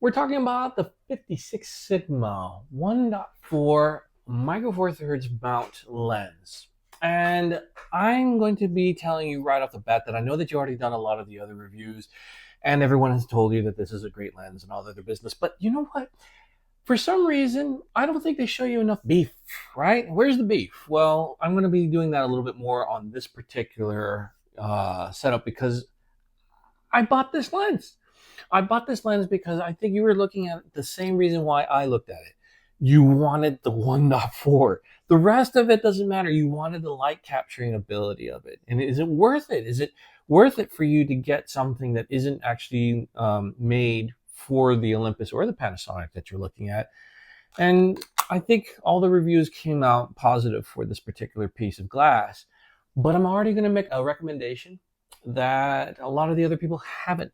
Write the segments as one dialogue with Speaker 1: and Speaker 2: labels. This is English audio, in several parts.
Speaker 1: We're talking about the 56 Sigma 1.4 micro four thirds mount lens. And I'm going to be telling you right off the bat that I know that you already done a lot of the other reviews and everyone has told you that this is a great lens and all the other business. But you know what? For some reason, I don't think they show you enough beef, right? Where's the beef? Well, I'm going to be doing that a little bit more on this particular setup because I bought this lens. I bought this lens because I think you were looking at the same reason why I looked at it. You wanted the 1.4. The rest of it doesn't matter. You wanted the light capturing ability of it. And is it worth it? Is it worth it for you to get something that isn't actually made for the Olympus or the Panasonic that you're looking at? And I think all the reviews came out positive for this particular piece of glass. But I'm already going to make a recommendation that a lot of the other people haven't.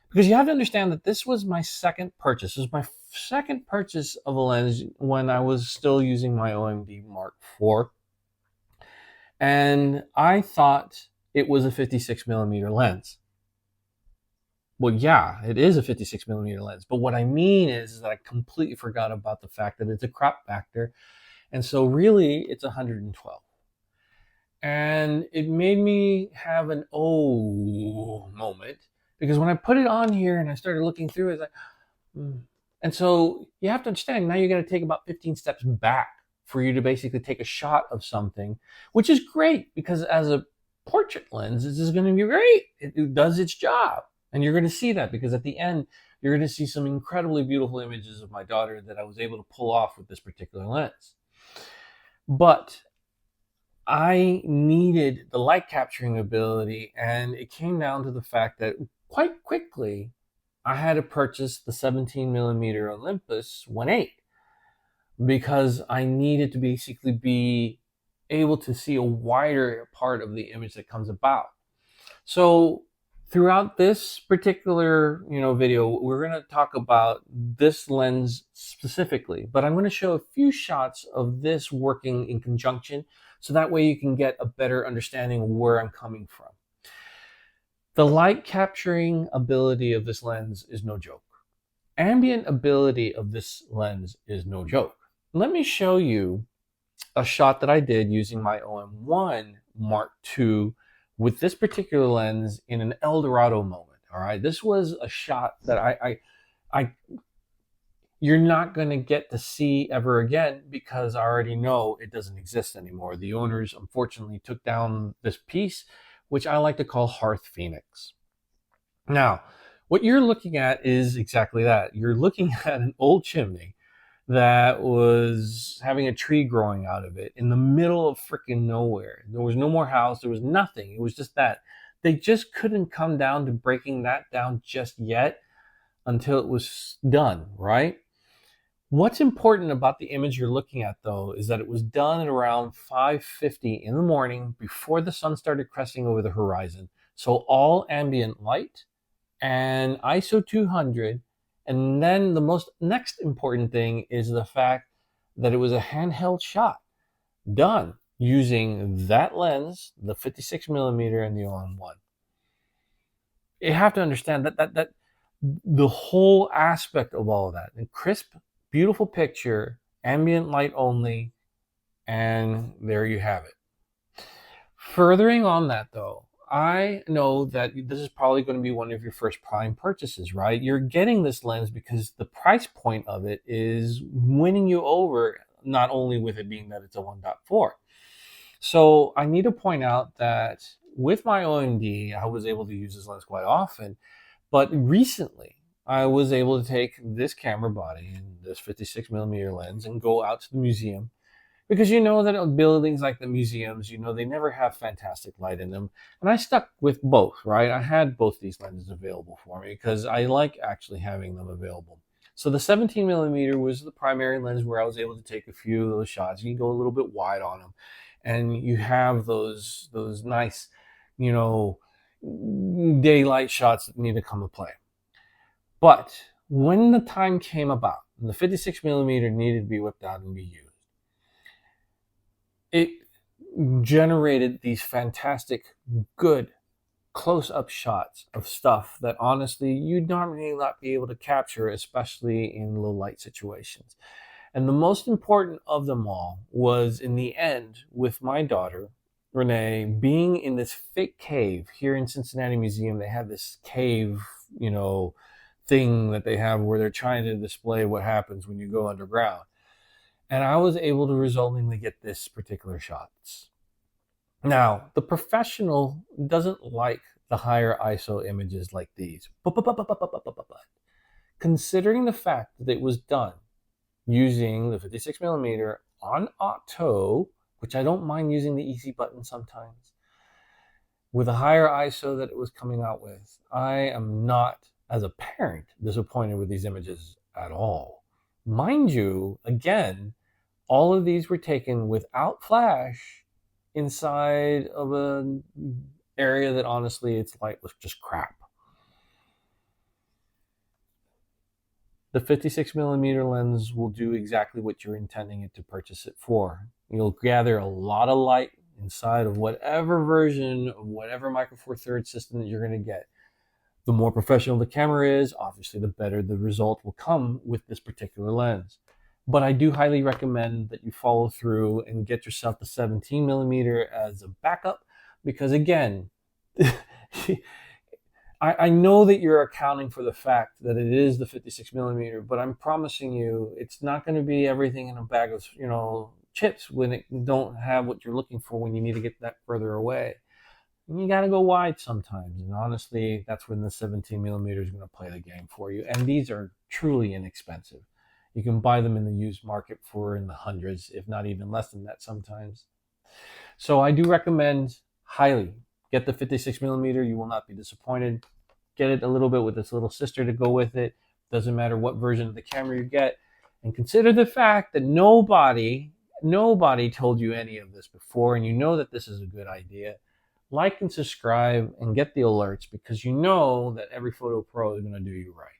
Speaker 1: Because you have to understand that this was my second purchase. This was my second purchase of a lens when I was still using my OMD Mark IV. And I thought it was a 56 millimeter lens. Well, yeah, it is a 56 millimeter lens. But what I mean is that I completely forgot about the fact that it's a crop factor. And so really it's 112. And it made me have an oh moment because when I put it on here and I started looking through it, it's like, And so you have to understand now you got to take about 15 steps back for you to basically take a shot of something, which is great because as a portrait lens, this is going to be great. It does its job. And you're going to see that because at the end, you're going to see some incredibly beautiful images of my daughter that I was able to pull off with this particular lens. But I needed the light capturing ability, and it came down to the fact that quite quickly I had to purchase the 17 millimeter Olympus 1.8 because I needed to basically be able to see a wider part of the image that comes about. So throughout this particular video, we're going to talk about this lens specifically, but I'm going to show a few shots of this working in conjunction so that way you can get a better understanding of where I'm coming from. The light capturing ability of this lens is no joke. Ambient ability of this lens is no joke. Let me show you a shot that I did using my OM1 Mark II with this particular lens in an El Dorado moment. All right, this was a shot that you're not going to get to see ever again because I already know it doesn't exist anymore. The owners unfortunately took down this piece, which I like to call Hearth Phoenix. Now, what you're looking at is exactly that. You're looking at an old chimney that was having a tree growing out of it in the middle of freaking nowhere. There was no more house. There was nothing. It was just that. They just couldn't come down to breaking that down just yet until it was done, right? What's important about the image you're looking at, though, is that it was done at around 5:50 in the morning before the sun started cresting over the horizon. So all ambient light and ISO 200. And then the next important thing is the fact that it was a handheld shot done using that lens, the 56 millimeter and the OM1. You have to understand that the whole aspect of all of that, and crisp, beautiful picture, ambient light only, and there you have it. Furthering on that though, I know that this is probably going to be one of your first prime purchases, right? You're getting this lens because the price point of it is winning you over, not only with it being that it's a 1.4. So I need to point out that with my OMD, I was able to use this lens quite often, but recently I was able to take this camera body and this 56 millimeter lens and go out to the museum because you know that buildings like the museums, they never have fantastic light in them. And I stuck with both, right? I had both these lenses available for me because I like actually having them available. So the 17 millimeter was the primary lens where I was able to take a few of those shots. You can go a little bit wide on them and you have those nice, daylight shots that need to come to play. But when the time came about, and the 56 millimeter needed to be whipped out and be used, it generated these fantastic, good close-up shots of stuff that honestly you'd normally not be able to capture, especially in low light situations. And the most important of them all was in the end with my daughter, Renee, being in this fake cave here in Cincinnati Museum. They have this cave, thing that they have where they're trying to display what happens when you go underground. And I was able to resultingly get this particular shots. Now, the professional doesn't like the higher ISO images like these. But considering the fact that it was done using the 56 millimeter on auto, which I don't mind using the easy button sometimes, with a higher ISO that it was coming out with, I am not, as a parent, disappointed with these images at all. Mind you, again, all of these were taken without flash inside of an area that honestly its light was just crap. The 56 millimeter lens will do exactly what you're intending it to purchase it for. You'll gather a lot of light inside of whatever version of whatever Micro Four Thirds system that you're going to get. The more professional the camera is, obviously the better the result will come with this particular lens. But I do highly recommend that you follow through and get yourself the 17 millimeter as a backup, because again, I know that you're accounting for the fact that it is the 56 millimeter, but I'm promising you it's not going to be everything in a bag of chips when it don't have what you're looking for when you need to get that further away. And you got to go wide sometimes, and honestly, that's when the 17 millimeter is going to play the game for you. And these are truly inexpensive. You can buy them in the used market for in the hundreds, if not even less than that sometimes. So I do recommend highly get the 56 millimeter. You will not be disappointed. Get it a little bit with its little sister to go with it. Doesn't matter what version of the camera you get. And consider the fact that nobody told you any of this before, and you know that this is a good idea. Like and subscribe and get the alerts, because you know that EveryPhotoPro is going to do you right.